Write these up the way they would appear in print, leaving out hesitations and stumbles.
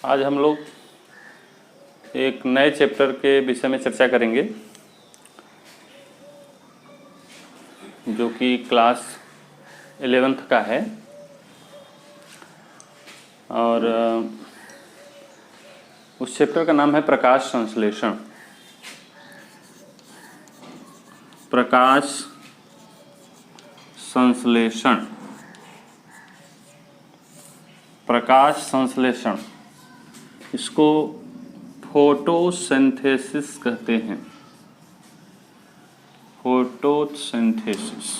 आज हम लोग एक नए चैप्टर के विषय में चर्चा करेंगे जो कि क्लास 11th का है और उस चैप्टर का नाम है प्रकाश संश्लेषण। प्रकाश संश्लेषण, प्रकाश संश्लेषण, इसको फोटोसिंथेसिस कहते हैं। फोटोसिंथेसिस,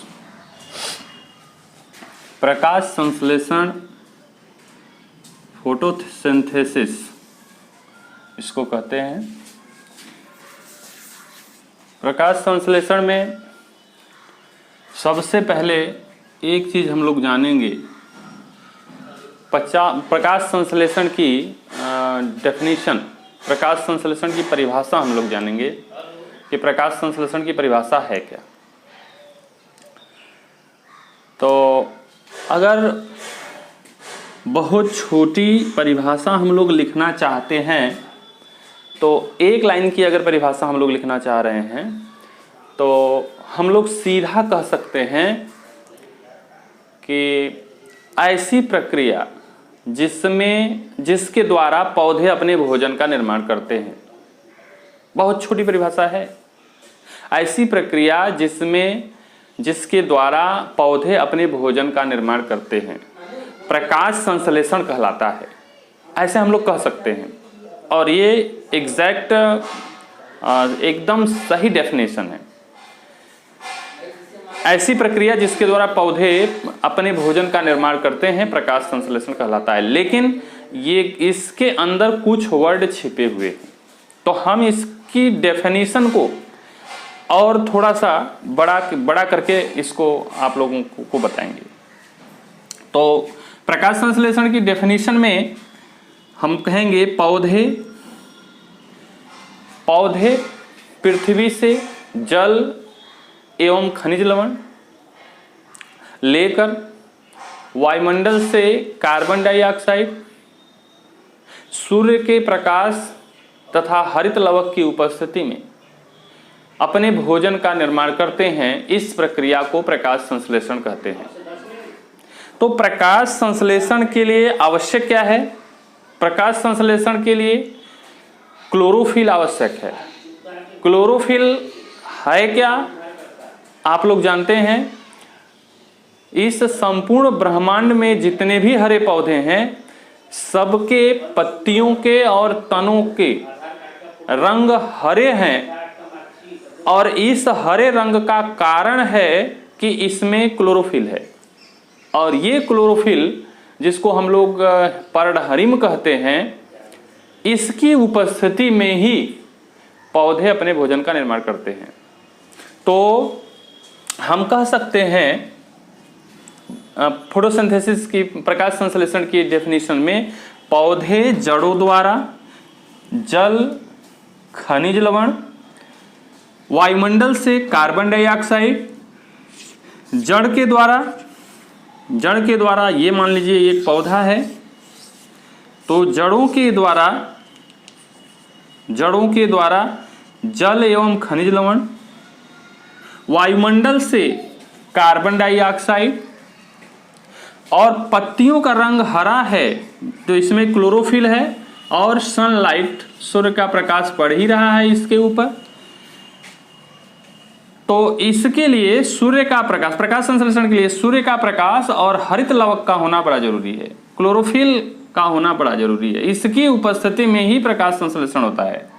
प्रकाश संश्लेषण, फोटोसिंथेसिस इसको कहते हैं। प्रकाश संश्लेषण में सबसे पहले एक चीज हम लोग जानेंगे, प्रकाश संश्लेषण की डेफिनेशन, प्रकाश संश्लेषण की परिभाषा हम लोग जानेंगे कि प्रकाश संश्लेषण की परिभाषा है क्या। तो अगर बहुत छोटी परिभाषा हम लोग लिखना चाहते हैं तो एक लाइन की अगर परिभाषा हम लोग लिखना चाह रहे हैं तो हम लोग सीधा कह सकते हैं कि ऐसी प्रक्रिया जिसके द्वारा पौधे अपने भोजन का निर्माण करते हैं। बहुत छोटी परिभाषा है। ऐसी प्रक्रिया जिसके द्वारा पौधे अपने भोजन का निर्माण करते हैं प्रकाश संश्लेषण कहलाता है, ऐसे हम लोग कह सकते हैं। और ये एग्जैक्ट एकदम सही डेफिनेशन है। ऐसी प्रक्रिया जिसके द्वारा पौधे अपने भोजन का निर्माण करते हैं प्रकाश संश्लेषण कहलाता है। लेकिन ये इसके अंदर कुछ वर्ड छिपे हुए हैं, तो हम इसकी डेफिनेशन को और थोड़ा सा बड़ा करके इसको आप लोगों को बताएंगे। तो प्रकाश संश्लेषण की डेफिनेशन में हम कहेंगे पौधे पृथ्वी से जल एवं खनिज लवण लेकर वायुमंडल से कार्बन डाइऑक्साइड, सूर्य के प्रकाश तथा हरित लवक की उपस्थिति में अपने भोजन का निर्माण करते हैं। इस प्रक्रिया को प्रकाश संश्लेषण कहते हैं। तो प्रकाश संश्लेषण के लिए आवश्यक क्या है? प्रकाश संश्लेषण के लिए क्लोरोफिल आवश्यक है। क्लोरोफिल है क्या? आप लोग जानते हैं इस संपूर्ण ब्रह्मांड में जितने भी हरे पौधे हैं सबके पत्तियों के और तनों के रंग हरे हैं और इस हरे रंग का कारण है कि इसमें क्लोरोफिल है। और ये क्लोरोफिल जिसको हम लोग पर्णहरिम कहते हैं, इसकी उपस्थिति में ही पौधे अपने भोजन का निर्माण करते हैं। तो हम कह सकते हैं फोटोसिंथेसिस की, प्रकाश संश्लेषण की डेफिनेशन में पौधे जड़ों द्वारा जल, खनिज लवण, वायुमंडल से कार्बन डाइऑक्साइड, जड़ के द्वारा ये मान लीजिए एक पौधा है तो जड़ों के द्वारा जल एवं खनिज लवण, वायुमंडल से कार्बन डाइऑक्साइड और पत्तियों का रंग हरा है तो इसमें क्लोरोफिल है और सनलाइट, सूर्य का प्रकाश पड़ ही रहा है इसके ऊपर। तो इसके लिए सूर्य का प्रकाश, प्रकाश संश्लेषण के लिए सूर्य का प्रकाश और हरित लवक का होना बड़ा जरूरी है, क्लोरोफिल का होना बड़ा जरूरी है। इसकी उपस्थिति में ही प्रकाश संश्लेषण होता है।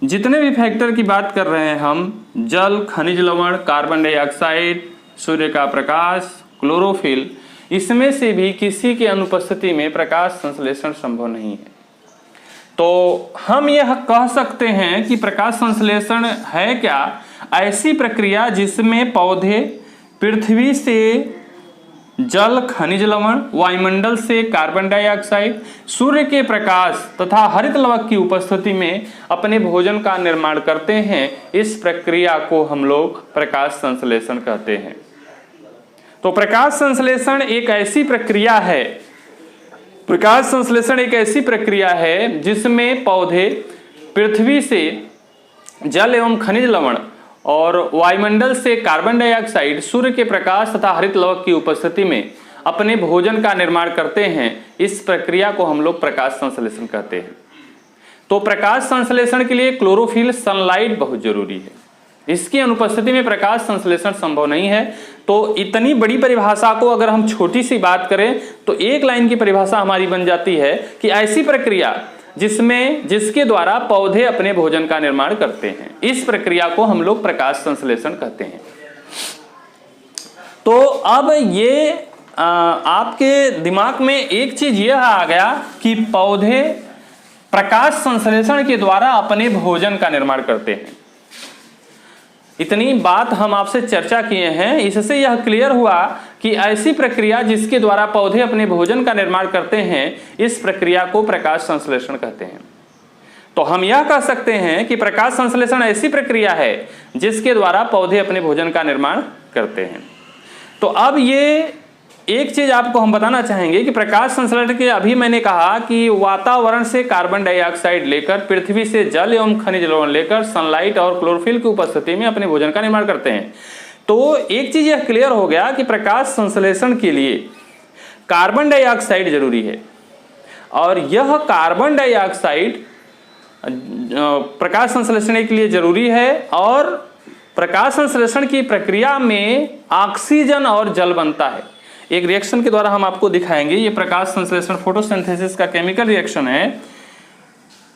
जितने भी फैक्टर की बात कर रहे हैं हम, जल, खनिज लवण, कार्बन डाइऑक्साइड, सूर्य का प्रकाश, क्लोरोफिल, इसमें से भी किसी की अनुपस्थिति में प्रकाश संश्लेषण संभव नहीं है। तो हम यह कह सकते हैं कि प्रकाश संश्लेषण है क्या? ऐसी प्रक्रिया जिसमें पौधे पृथ्वी से जल, खनिज लवण, वायुमंडल से कार्बन डाइऑक्साइड, सूर्य के प्रकाश तथा हरित लवक की उपस्थिति में अपने भोजन का निर्माण करते हैं। इस प्रक्रिया को हम लोग प्रकाश संश्लेषण कहते हैं। तो प्रकाश संश्लेषण एक ऐसी प्रक्रिया है प्रकाश संश्लेषण एक ऐसी प्रक्रिया है जिसमें पौधे पृथ्वी से जल एवं खनिज लवण और वायुमंडल से कार्बन डाइऑक्साइड, सूर्य के प्रकाश तथा हरित लवक की उपस्थिति में अपने भोजन का निर्माण करते हैं। इस प्रक्रिया को हम लोग प्रकाश संश्लेषण कहते हैं। तो प्रकाश संश्लेषण के लिए क्लोरोफिल, सनलाइट बहुत जरूरी है। इसकी अनुपस्थिति में प्रकाश संश्लेषण संभव नहीं है। तो इतनी बड़ी परिभाषा को अगर हम छोटी सी बात करें तो एक लाइन की परिभाषा हमारी बन जाती है कि ऐसी प्रक्रिया जिसके द्वारा पौधे अपने भोजन का निर्माण करते हैं, इस प्रक्रिया को हम लोग प्रकाश संश्लेषण कहते हैं। तो अब ये आपके दिमाग में एक चीज यह आ गया कि पौधे प्रकाश संश्लेषण के द्वारा अपने भोजन का निर्माण करते हैं। इतनी बात हम आपसे चर्चा किए हैं, इससे यह क्लियर हुआ कि ऐसी प्रक्रिया जिसके द्वारा पौधे अपने भोजन का निर्माण करते हैं, इस प्रक्रिया को प्रकाश संश्लेषण कहते हैं। तो हम यह कह सकते हैं कि प्रकाश संश्लेषण ऐसी प्रक्रिया है जिसके द्वारा पौधे अपने भोजन का निर्माण करते हैं। तो अब ये एक चीज आपको हम बताना चाहेंगे कि प्रकाश संश्लेषण के अभी मैंने कहा कि वातावरण से कार्बन डाइऑक्साइड लेकर, पृथ्वी से जल एवं खनिज लवण लेकर, सनलाइट और क्लोरोफिल की उपस्थिति में अपने भोजन का निर्माण करते हैं। तो एक चीज यह क्लियर हो गया कि प्रकाश संश्लेषण के लिए कार्बन डाइऑक्साइड जरूरी है, और यह कार्बन डाइऑक्साइड प्रकाश संश्लेषण के लिए जरूरी है। और प्रकाश संश्लेषण की प्रक्रिया में ऑक्सीजन और जल बनता है। एक रिएक्शन के द्वारा हम आपको दिखाएंगे। ये प्रकाश संश्लेषण फोटोसिंथेसिस का केमिकल रिएक्शन है।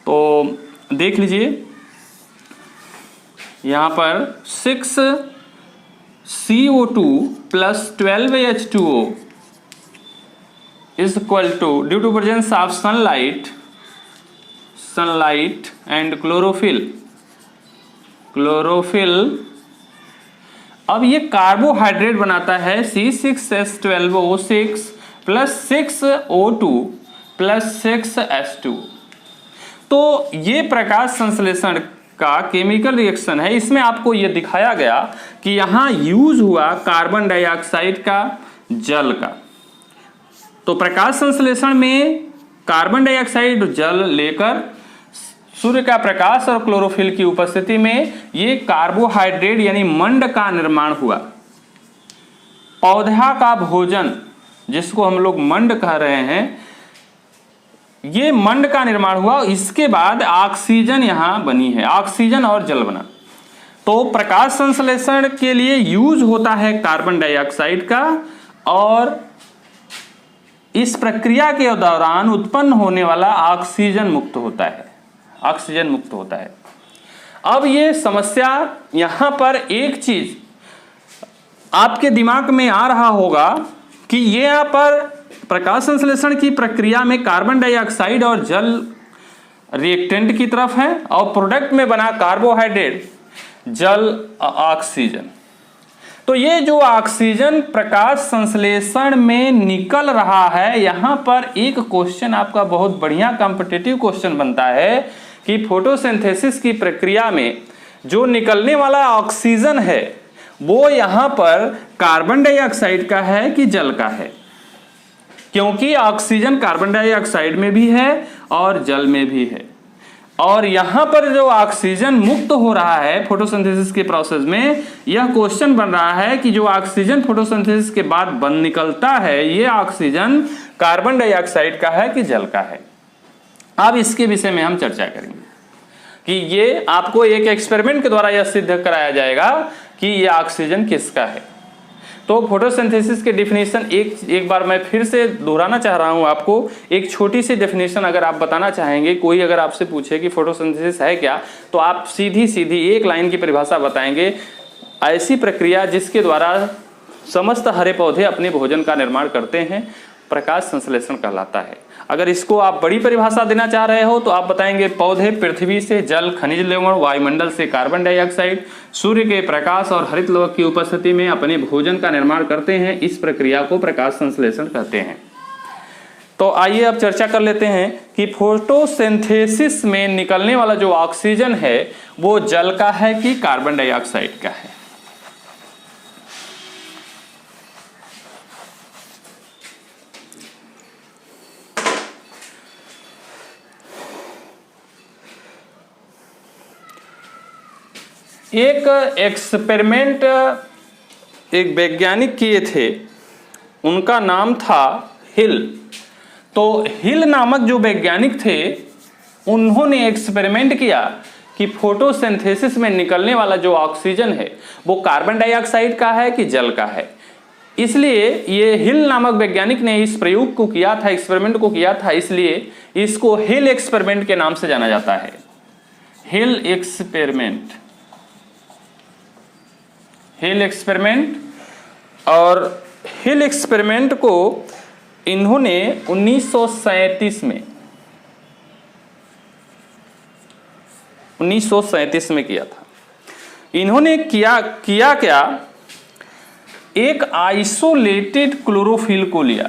तो देख लीजिए, यहां पर 6CO2 plus 12H2O is equal to, due to presence of sunlight and chlorophyll। अब ये कार्बोहाइड्रेट बनाता है C6H12O6 plus 6O2 plus 6H2। तो ये प्रकाश संश्लेषण का केमिकल रिएक्शन है। इसमें आपको ये दिखाया गया कि यहाँ यूज हुआ कार्बन डाइऑक्साइड का, जल का। तो प्रकाश संश्लेषण में कार्बन डाइऑक्साइड जल लेकर सूर्य का प्रकाश और क्लोरोफिल की उपस्थिति में ये कार्बोहाइड्रेट यानी मंड का निर्माण हुआ। पौधा का भोजन जिसको हम लोग मंड कह रहे हैं, ये मंड का निर्माण हुआ। इसके बाद ऑक्सीजन यहां बनी है, ऑक्सीजन और जल बना। तो प्रकाश संश्लेषण के लिए यूज होता है कार्बन डाइऑक्साइड का, और इस प्रक्रिया के दौरान उत्पन्न होने वाला ऑक्सीजन मुक्त होता है, ऑक्सीजन मुक्त होता है। अब ये समस्या, यहां पर एक चीज आपके दिमाग में आ रहा होगा कि ये यहाँ पर प्रकाश संश्लेषण की प्रक्रिया में कार्बन डाइऑक्साइड और जल रिएक्टेंट की तरफ है, और प्रोडक्ट में बना कार्बोहाइड्रेट, जल, ऑक्सीजन। तो ये जो ऑक्सीजन प्रकाश संश्लेषण में निकल रहा है, यहां पर एक क्वेश्चन आपका बहुत बढ़िया कॉम्पिटिटिव क्वेश्चन बनता है कि फोटोसिंथेसिस की प्रक्रिया में जो निकलने वाला ऑक्सीजन है वो यहां पर कार्बन डाइऑक्साइड का है कि जल का है, क्योंकि ऑक्सीजन कार्बन डाइऑक्साइड में भी है और जल में भी है। और यहां पर जो ऑक्सीजन मुक्त हो रहा है फोटोसिंथेसिस के प्रोसेस में, यह क्वेश्चन बन रहा है कि जो ऑक्सीजन फोटोसिंथेसिस के बाद बन निकलता है, ये ऑक्सीजन कार्बन डाइऑक्साइड का है कि जल का है। अब इसके विषय में हम चर्चा करेंगे कि ये आपको एक एक्सपेरिमेंट के द्वारा यह सिद्ध कराया जाएगा कि ये ऑक्सीजन किसका है। तो फोटोसिंथेसिस के डेफिनेशन एक बार मैं फिर से दोहराना चाह रहा हूं आपको। एक छोटी सी डेफिनेशन अगर आप बताना चाहेंगे, कोई अगर आपसे पूछे कि फोटोसिंथेसिस है क्या, तो आप सीधी एक लाइन की परिभाषा बताएंगे, ऐसी प्रक्रिया जिसके द्वारा समस्त हरे पौधे अपने भोजन का निर्माण करते हैं, प्रकाश संश्लेषण कहलाता है। अगर इसको आप बड़ी परिभाषा देना चाह रहे हो तो आप बताएंगे पौधे पृथ्वी से जल, खनिज लवण, वायुमंडल से कार्बन डाइऑक्साइड, सूर्य के प्रकाश और हरित लवक की उपस्थिति में अपने भोजन का निर्माण करते हैं। इस प्रक्रिया को प्रकाश संश्लेषण कहते हैं। तो आइए अब चर्चा कर लेते हैं कि फोटोसिंथेसिस में निकलने वाला जो ऑक्सीजन है वो जल का है कि कार्बन डाइऑक्साइड का है। एक एक्सपेरिमेंट एक वैज्ञानिक किए थे, उनका नाम था हिल। तो हिल नामक जो वैज्ञानिक थे, उन्होंने एक्सपेरिमेंट किया कि फोटोसिंथेसिस में निकलने वाला जो ऑक्सीजन है वो कार्बन डाइऑक्साइड का है कि जल का है। इसलिए ये हिल नामक वैज्ञानिक ने इस प्रयोग को किया था, एक्सपेरिमेंट को किया था, इसलिए इसको हिल एक्सपेरिमेंट के नाम से जाना जाता है। हिल एक्सपेरिमेंट, हिल एक्सपेरिमेंट। और हिल एक्सपेरिमेंट को इन्होंने 1937 में किया था। इन्होंने किया क्या, एक आइसोलेटेड क्लोरोफिल को लिया,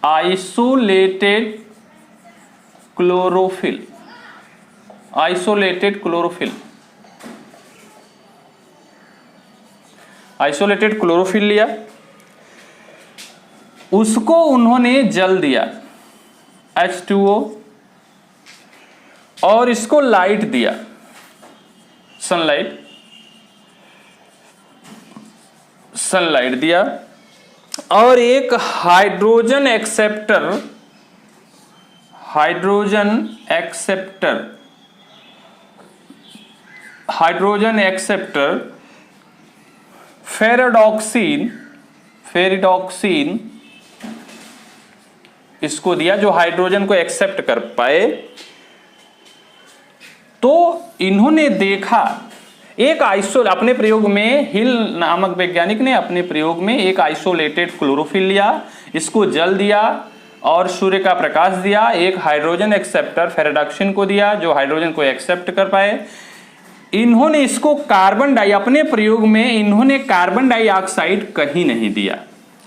isolated chlorophyll, isolated chlorophyll, isolated chlorophyll लिया, उसको उन्होंने जल दिया H2O, और इसको लाइट दिया, सनलाइट, सनलाइट दिया, और एक hydrogen acceptor, hydrogen acceptor, hydrogen acceptor ferredoxin, ferredoxin इसको दिया जो हाइड्रोजन को एक्सेप्ट कर पाए। तो इन्होंने देखा एक अपने प्रयोग में, हिल नामक वैज्ञानिक ने अपने प्रयोग में एक आइसोलेटेड क्लोरोफिल लिया, इसको जल दिया और सूर्य का प्रकाश दिया, एक हाइड्रोजन एक्सेप्टर फेरिडॉक्सिन को दिया जो हाइड्रोजन को एक्सेप्ट कर पाए। इन्होंने इसको अपने प्रयोग में इन्होंने कार्बन डाइऑक्साइड कहीं नहीं दिया।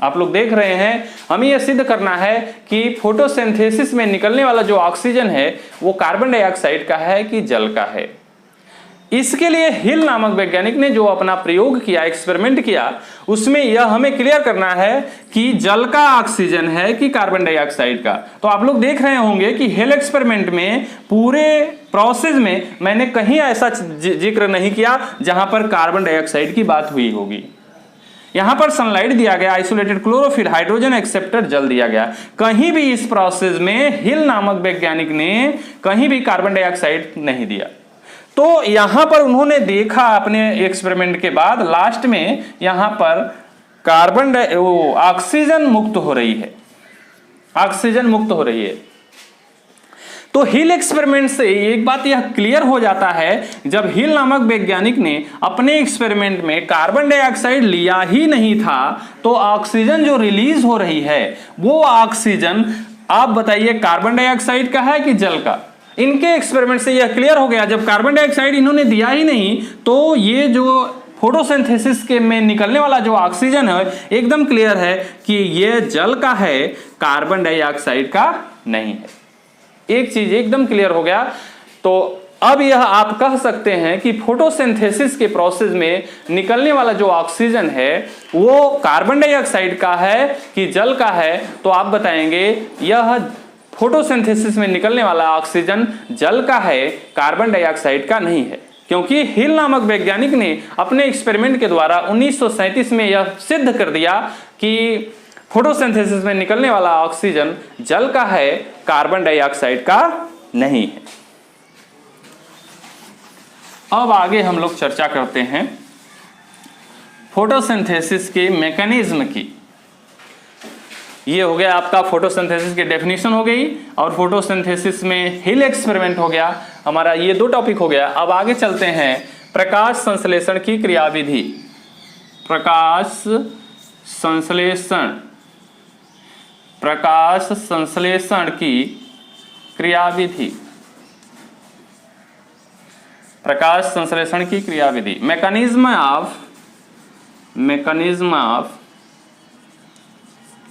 आप लोग देख रहे हैं, हमें यह सिद्ध करना है कि फोटोसिंथेसिस में निकलने वाला जो ऑक्सीजन है वो कार्बन डाइऑक्साइड का है कि जल का है। इसके लिए हिल नामक वैज्ञानिक ने जो अपना प्रयोग किया, एक्सपेरिमेंट किया, उसमें यह हमें क्लियर करना है कि जल का ऑक्सीजन है कि कार्बन डाइऑक्साइड का। तो आप लोग देख रहे होंगे कि हिल एक्सपेरिमेंट में पूरे प्रोसेस में मैंने कहीं ऐसा जिक्र नहीं किया जहां पर कार्बन डाइऑक्साइड की बात हुई होगी। यहां पर सनलाइट दिया गया, आइसोलेटेड क्लोरोफिल, हाइड्रोजन एक्सेप्टर, जल दिया गया। कहीं भी इस प्रोसेस में हिल नामक वैज्ञानिक ने कहीं भी कार्बन डाइऑक्साइड नहीं दिया। तो यहां पर उन्होंने देखा अपने एक्सपेरिमेंट के बाद, लास्ट में यहां पर ऑक्सीजन मुक्त हो रही है, ऑक्सीजन मुक्त हो रही है। तो हिल एक्सपेरिमेंट से एक बात यह क्लियर हो जाता है, जब हिल नामक वैज्ञानिक ने अपने एक्सपेरिमेंट में कार्बन डाइऑक्साइड लिया ही नहीं था, तो ऑक्सीजन जो रिलीज हो रही है वो ऑक्सीजन, आप बताइए, कार्बन डाइऑक्साइड का है कि जल का? इनके एक्सपेरिमेंट से यह क्लियर हो गया, जब कार्बन डाइऑक्साइड इन्होंने दिया ही नहीं, तो ये जो फोटोसिंथेसिस के में निकलने वाला जो ऑक्सीजन है एकदम क्लियर है कि यह जल का है, कार्बन डाइऑक्साइड का नहीं है। एक चीज एकदम क्लियर हो गया। तो अब यह आप कह सकते हैं कि फोटोसिंथेसिस के प्रोसेस में निकलने वाला जो ऑक्सीजन है वो कार्बन डाइऑक्साइड का है कि जल का है? तो आप बताएंगे यह फोटोसिंथेसिस में निकलने वाला ऑक्सीजन जल का है, कार्बन डाइऑक्साइड का नहीं है। क्योंकि हिल नामक वैज्ञानिक ने अपने एक्सपेरिमेंट के द्वारा 1937 में यह सिद्ध कर दिया कि फोटोसिंथेसिस में निकलने वाला ऑक्सीजन जल का है, कार्बन डाइऑक्साइड का नहीं है। अब आगे हम लोग चर्चा करते हैं फोटोसिंथेसिस के मैकेनिज्म की। ये हो गया आपका फोटोसिंथेसिस की डेफिनेशन हो गई, और फोटोसिंथेसिस में हिल एक्सपेरिमेंट हो गया। हमारा ये दो टॉपिक हो गया। अब आगे चलते हैं प्रकाश संश्लेषण की क्रियाविधि। प्रकाश संश्लेषण, प्रकाश संश्लेषण की क्रियाविधि, प्रकाश संश्लेषण की क्रियाविधि। Mechanism of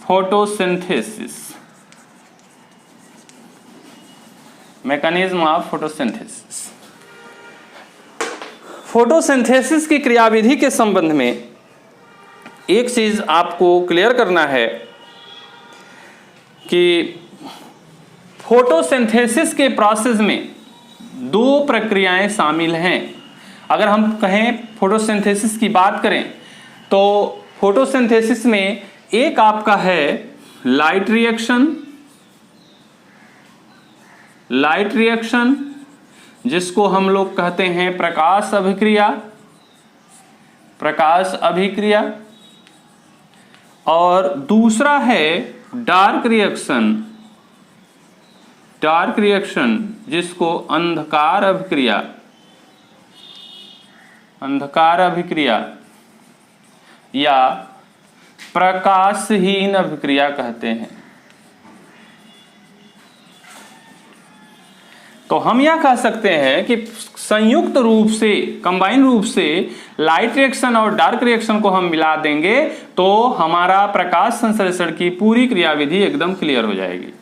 photosynthesis, mechanism of photosynthesis. Photosynthesis की क्रियाविधि के संबंध में एक चीज आपको क्लियर करना है कि फोटोसिंथेसिस के प्रोसेस में दो प्रक्रियाएं शामिल हैं। अगर हम कहें फोटोसिंथेसिस की बात करें तो फोटोसिंथेसिस में एक आपका है लाइट रिएक्शन जिसको हम लोग कहते हैं प्रकाश अभिक्रिया, और दूसरा है डार्क रिएक्शन जिसको अंधकार अभिक्रिया या प्रकाशहीन अभिक्रिया कहते हैं। तो हम यह कह सकते हैं कि संयुक्त रूप से, कंबाइन रूप से लाइट रिएक्शन और डार्क रिएक्शन को हम मिला देंगे तो हमारा प्रकाश संश्लेषण की पूरी क्रियाविधि एकदम क्लियर हो जाएगी।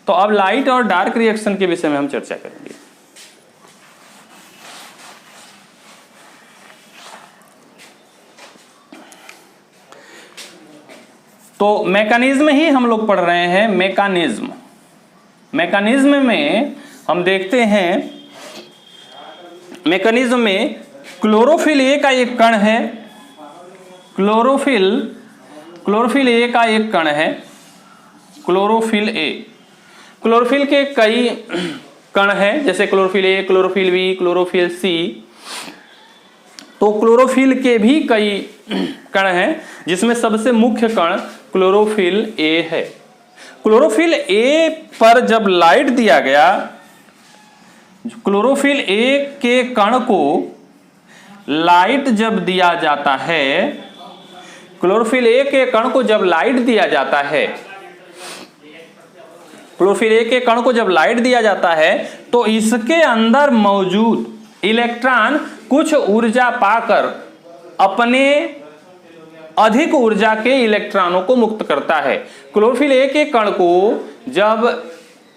तो अब लाइट और डार्क रिएक्शन के विषय में हम चर्चा करेंगे। तो मैकेनिज्म ही हम लोग पढ़ रहे हैं। मैकेनिज्म में हम देखते हैं, मैकेनिज्म में क्लोरोफिल ए का एक कण है, क्लोरोफिल ए का एक कण है, क्लोरोफिल ए। क्लोरोफिल के कई कण हैं, जैसे chlorophyll A, chlorophyll B, chlorophyll C. तो क्लोरोफिल के भी कई कण हैं जिसमें सबसे मुख्य कण क्लोरोफिल ए है। क्लोरोफिल ए पर जब लाइट दिया गया, क्लोरोफिल ए के कण को लाइट जब दिया जाता है, क्लोरोफिल ए के कण को जब लाइट दिया जाता है, क्लोरोफिल ए के कण को जब लाइट दिया जाता है तो इसके अंदर मौजूद इलेक्ट्रॉन कुछ ऊर्जा पाकर अपने अधिक ऊर्जा के इलेक्ट्रॉनों को मुक्त करता है। क्लोरोफिल ए के कण को जब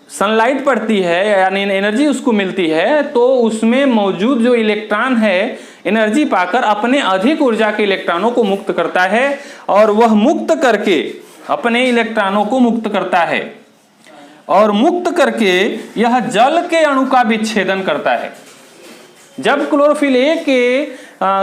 सनलाइट पड़ती है यानी एनर्जी उसको मिलती है तो उसमें मौजूद जो इलेक्ट्रॉन है एनर्जी पाकर अपने अधिक ऊर्जा के इलेक्ट्रॉनों को मुक्त करता है, और वह मुक्त करके अपने इलेक्ट्रॉनों को मुक्त करता है और मुक्त करके यह जल के अणु का विच्छेदन करता है। जब क्लोरोफिल ए के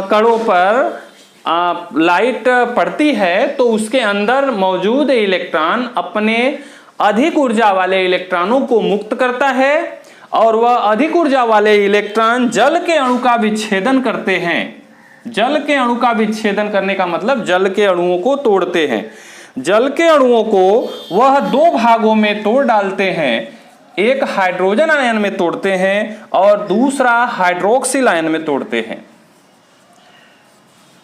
कणों पर लाइट पड़ती है तो उसके अंदर मौजूद इलेक्ट्रॉन अपने अधिक ऊर्जा वाले इलेक्ट्रॉनों को मुक्त करता है और वह अधिक ऊर्जा वाले इलेक्ट्रॉन जल के अणु का विच्छेदन करते हैं। जल के अणु का विच्छेदन करने का मतलब जल के अणुओं को तोड़ते हैं। जल के अणुओं को वह दो भागों में तोड़ डालते हैं, एक हाइड्रोजन आयन में तोड़ते हैं और दूसरा हाइड्रोक्सिल आयन में तोड़ते हैं।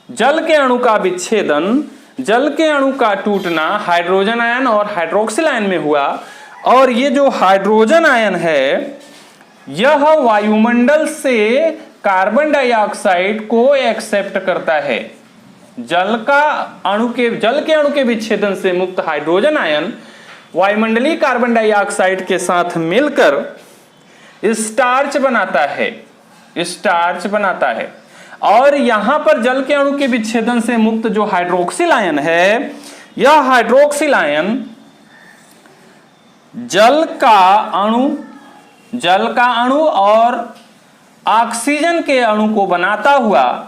जल के अणु का विच्छेदन, जल के अणु का टूटना हाइड्रोजन आयन और हाइड्रोक्सिल आयन में हुआ, और ये जो हाइड्रोजन आयन है यह वायुमंडल से कार्बन डाइऑक्साइड को एक्सेप्ट करता है। जल के अणु के विच्छेदन से मुक्त हाइड्रोजन आयन वायुमंडलीय कार्बन डाइऑक्साइड के साथ मिलकर स्टार्च बनाता है। और यहां पर जल के अणु के विच्छेदन से मुक्त जो हाइड्रोक्सिल आयन है, यह हाइड्रोक्सिल आयन जल का अणु और ऑक्सीजन के अणु को बनाता हुआ,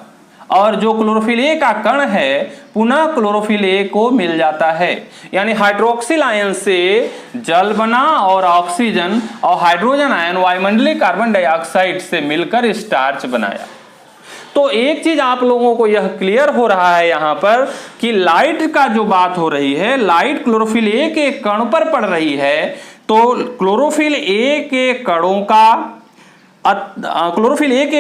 और जो क्लोरोफिल ए का कण है पुनः क्लोरोफिल ए को मिल जाता है। यानी हाइड्रोक्सिल आयन से जल बना और ऑक्सीजन और हाइड्रोजन आयन वायुमंडलीय कार्बन डाइऑक्साइड से मिलकर स्टार्च बनाया। तो एक चीज आप लोगों को यह क्लियर हो रहा है यहां पर कि लाइट का जो बात हो रही है, लाइट क्लोरोफिल ए के कण पर पड़ रही है, तो क्लोरोफिल ए के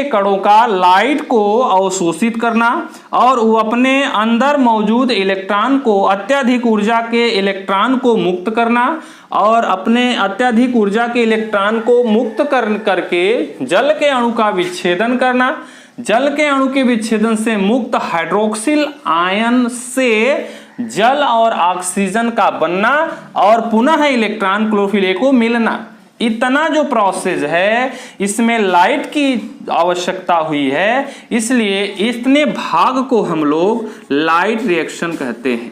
कणों का लाइट को अवशोषित करना और वो अपने अंदर मौजूद इलेक्ट्रॉन को, अत्यधिक ऊर्जा के इलेक्ट्रॉन को मुक्त करना, और अपने अत्यधिक ऊर्जा के इलेक्ट्रॉन को मुक्त करके जल के अणु का विच्छेदन करना। जल के अणु के विच्छेदन से मुक्त हाइड्रोक्सिल आयन से जल और ऑक्सीजन का बनना और पुनः इलेक्ट्रॉन क्लोरोफिल ए को मिलना। इतना जो प्रोसेस है इसमें लाइट की आवश्यकता हुई है, इसलिए इतने भाग को हम लोग लाइट रिएक्शन कहते हैं,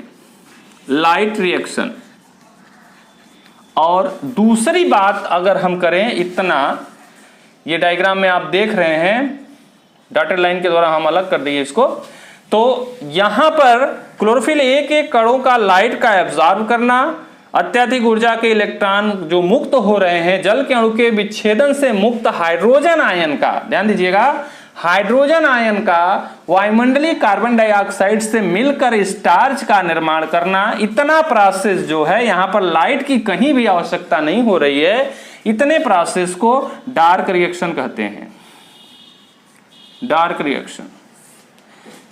लाइट रिएक्शन। और दूसरी बात अगर हम करें, इतना ये डायग्राम में आप देख रहे हैं, डॉटेड लाइन के द्वारा हम अलग कर दिए इसको। तो यहां पर क्लोरोफिल ए के कणों का लाइट का एब्जॉर्ब करना, अत्यधिक ऊर्जा के इलेक्ट्रॉन जो मुक्त हो रहे हैं जल के अणु के विच्छेदन से मुक्त हाइड्रोजन आयन का, ध्यान दीजिएगा, हाइड्रोजन आयन का वायुमंडलीय कार्बन डाइऑक्साइड से मिलकर स्टार्च का निर्माण करना। इतना प्रोसेस जो है, यहां पर लाइट की कहीं भी आवश्यकता नहीं हो रही है, इतने प्रोसेस को डार्क रिएक्शन कहते हैं, डार्क रिएक्शन।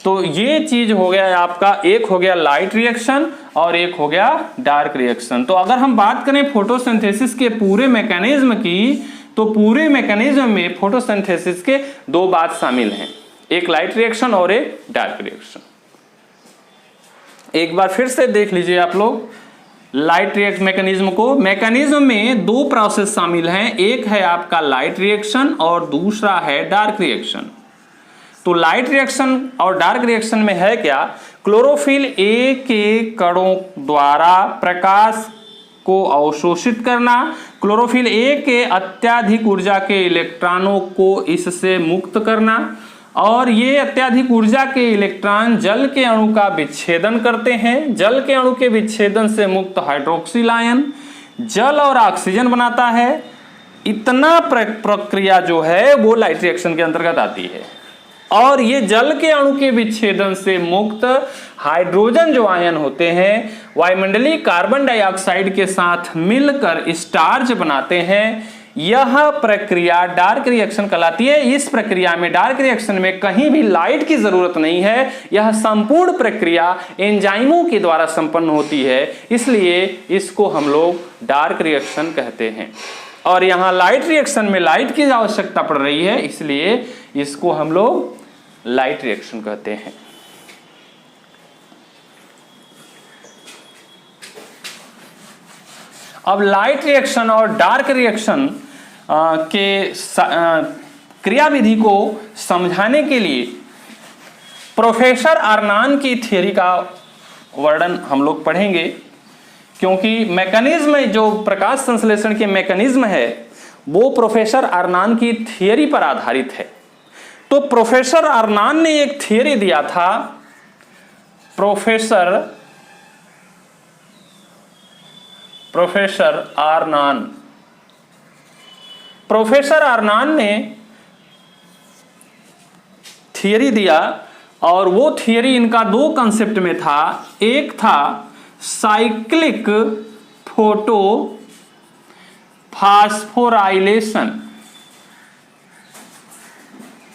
तो ये चीज हो गया आपका, एक हो गया लाइट रिएक्शन और एक हो गया डार्क रिएक्शन। तो अगर हम बात करें फोटोसिंथेसिस के पूरे मैकेनिज्म की, तो पूरे मैकेनिज्म में फोटोसिंथेसिस के दो बात शामिल हैं, एक लाइट रिएक्शन और एक डार्क रिएक्शन। एक बार फिर से देख लीजिए आप लोग लाइट रिएक्ट मैकेनिज्म को। मैकेनिज्म में दो प्रोसेस शामिल हैं, एक है आपका लाइट रिएक्शन और दूसरा है डार्क रिएक्शन। तो लाइट रिएक्शन और डार्क रिएक्शन में है क्या, क्लोरोफिल ए के कणों द्वारा प्रकाश को अवशोषित करना, क्लोरोफिल ए के अत्यधिक ऊर्जा के इलेक्ट्रॉनों को इससे मुक्त करना, और ये अत्यधिक ऊर्जा के इलेक्ट्रॉन जल के अणु का विच्छेदन करते हैं। जल के अणु के विच्छेदन से मुक्त हाइड्रोक्सिल आयन जल और ऑक्सीजन बनाता है। इतना प्रक्रिया जो है वो लाइट रिएक्शन के अंतर्गत आती है। और ये जल के अणु के विच्छेदन से मुक्त हाइड्रोजन जो आयन होते हैं वायुमंडलीय कार्बन डाइऑक्साइड के साथ मिलकर स्टार्च बनाते हैं। यह प्रक्रिया डार्क रिएक्शन कहलाती है। इस प्रक्रिया में, डार्क रिएक्शन में कहीं भी लाइट की जरूरत नहीं है। यह संपूर्ण प्रक्रिया एंजाइमों के द्वारा संपन्न होती है, इसलिए इसको हम लोग डार्क रिएक्शन कहते हैं। और यहाँ लाइट रिएक्शन में लाइट की आवश्यकता पड़ रही है, इसलिए इसको हम लोग लाइट रिएक्शन कहते हैं। अब लाइट रिएक्शन और डार्क रिएक्शन के क्रियाविधि को समझाने के लिए प्रोफेसर आर्नान की थ्योरी का वर्णन हम लोग पढ़ेंगे, क्योंकि मैकेनिज्म जो प्रकाश संश्लेषण के मैकेनिज्म है वो प्रोफेसर आर्नान की थ्योरी पर आधारित है। तो प्रोफेसर आर्नान ने एक थ्योरी दिया था। प्रोफेसर आर्नान ने थ्योरी दिया, और वो थ्योरी इनका दो कंसेप्ट में था। एक था cyclic photo phosphorylation,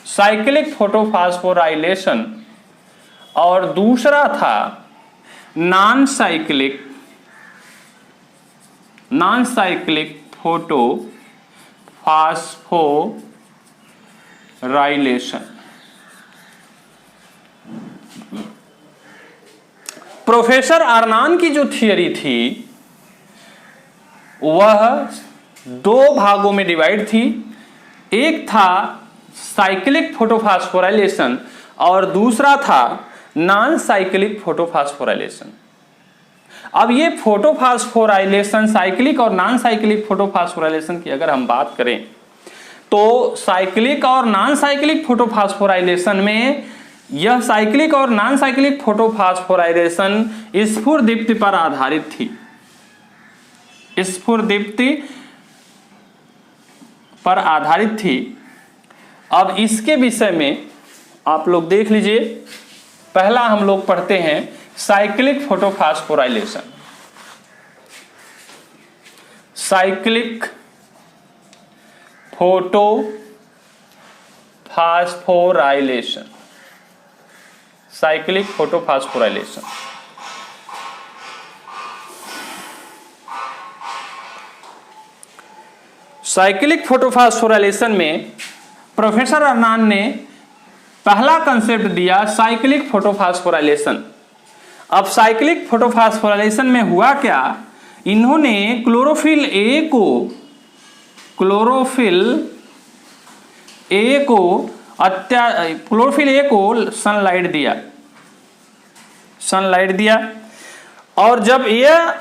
cyclic photophosphorylation, और दूसरा था नॉन साइक्लिक फोटोफास्फोराइलेशन। प्रोफेसर आर्नान की जो थियरी थी वह दो भागों में डिवाइड थी। एक था साइक्लिक फोटोफास्फोराइलेशन और दूसरा था नॉन साइक्लिक फोटोफास्फोराइलेशन। अब ये फोटोफास्फोराइलेशन, साइक्लिक और नॉन साइक्लिक फोटोफास्फोराइलेशन की अगर हम बात करें तो साइक्लिक और नॉन साइक्लिक फोटोफास्फोराइलेशन में, यह साइक्लिक और नॉन साइक्लिक फोटोफास्फोराइलेशन स्फुरदीप्ति पर आधारित थी, स्फुरदीप्ति पर आधारित थी। अब इसके विषय में आप लोग देख लीजिए। पहला हम लोग पढ़ते हैं cyclic photophosphorylation. Cyclic photophosphorylation, cyclic photophosphorylation. Cyclic photophosphorylation में प्रोफेसर आर्नान ने पहला कंसेप्ट दिया साइक्लिक फोटोफास्फोराइलेशन। अब साइक्लिक फोटोफास्फोराइलेशन में हुआ क्या, इन्होंने क्लोरोफिल ए को सनलाइट दिया, और जब यह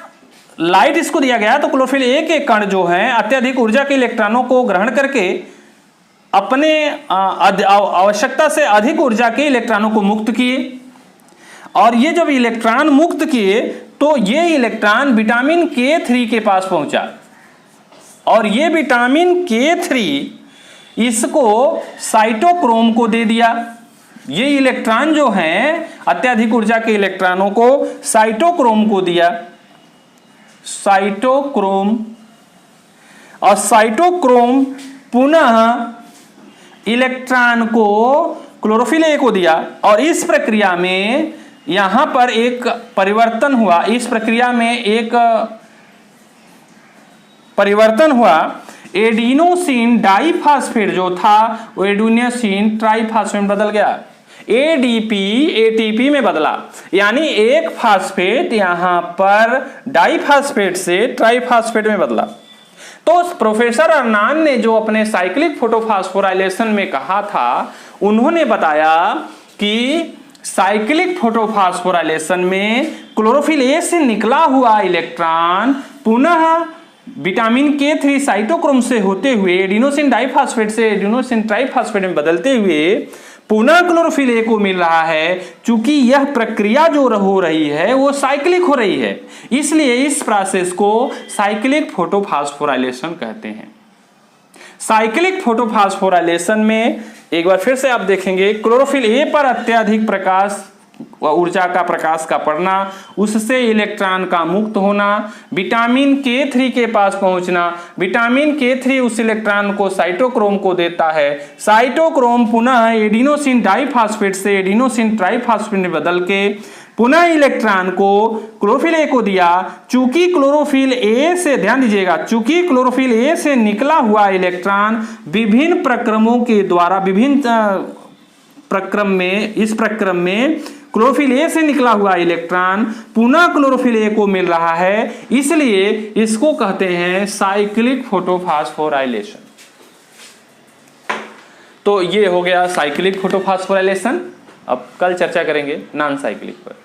लाइट इसको दिया गया तो क्लोरोफिल ए के कण जो हैं अत्यधिक ऊर्जा के इलेक्ट्रॉनों को ग्रहण करके अपने आवश्यकता से अधिक ऊर्जा के इलेक्ट्रॉनों को मुक्त किए, और ये जब इलेक्ट्रॉन मुक्त किए तो ये इलेक्ट्रॉन विटामिन K3 के पास पहुंचा, और ये विटामिन K3 इसको साइटोक्रोम को दे दिया। ये इलेक्ट्रॉन जो हैं अत्यधिक ऊर्जा के इलेक्ट्रॉनों को साइटोक्रोम को दिया, साइटोक्रोम, और साइटोक्रोम पुनः इलेक्ट्रॉन को क्लोरोफिल A को दिया, और इस प्रक्रिया में यहां पर एक परिवर्तन हुआ, इस प्रक्रिया में एक परिवर्तन हुआ। एडिनोसिन डाइफास्फेट जो था वो एडिनोसिन ट्राइफास्फेट बदल गया, एडीपी एटीपी में बदला, यानी एक फास्फेट यहां पर डाइफास्फेट से ट्राइफास्फेट में बदला। तो प्रोफेसर अर्नान ने जो अपने साइक्लिक फोटोफॉस्फोराइलेशन में कहा था, उन्होंने बताया कि साइक्लिक फोटोफॉस्फोराइलेशन में क्लोरोफिल A से निकला हुआ इलेक्ट्रॉन पुनः विटामिन K3 साइटोक्रोम से होते हुए एडिनोसिन डाइफास्फेट से एडिनोसिन ट्राइफास्फेट में बदलते हुए पुनः क्लोरोफिल A को मिल रहा है। चूंकि यह प्रक्रिया जो हो रही है वो साइक्लिक हो रही है, इसलिए इस प्रोसेस को साइक्लिक फोटोफॉस्फोराइलेशन कहते हैं। साइक्लिक फोटोफॉस्फोराइलेशन में एक बार फिर से आप देखेंगे, क्लोरोफिल A पर अत्यधिक प्रकाश ऊर्जा का प्रकाश का पड़ना, उससे इलेक्ट्रॉन का मुक्त होना, विटामिन K3 के पास पहुंचना, विटामिन K3 उस इलेक्ट्रॉन को साइटोक्रोम को देता है, साइटोक्रोम पुनः एडिनोसिन डाइफास्फेट से एडिनोसिन ट्राइफास्फेट में बदल के पुनः इलेक्ट्रॉन को क्लोरोफिल A को दिया। चूंकि क्लोरोफिल A से, ध्यान दीजिएगा, चूंकि क्लोरोफिल A से निकला हुआ इलेक्ट्रॉन विभिन्न प्रक्रमों के द्वारा, विभिन्न प्रक्रम में, इस प्रक्रम में क्लोरोफिल A से निकला हुआ इलेक्ट्रॉन पुनः क्लोरोफिल A को मिल रहा है, इसलिए इसको कहते हैं साइक्लिक फोटोफॉस्फोराइलेशन। तो ये हो गया साइक्लिक फोटोफॉस्फोराइलेशन। अब कल चर्चा करेंगे नॉन साइक्लिक पर।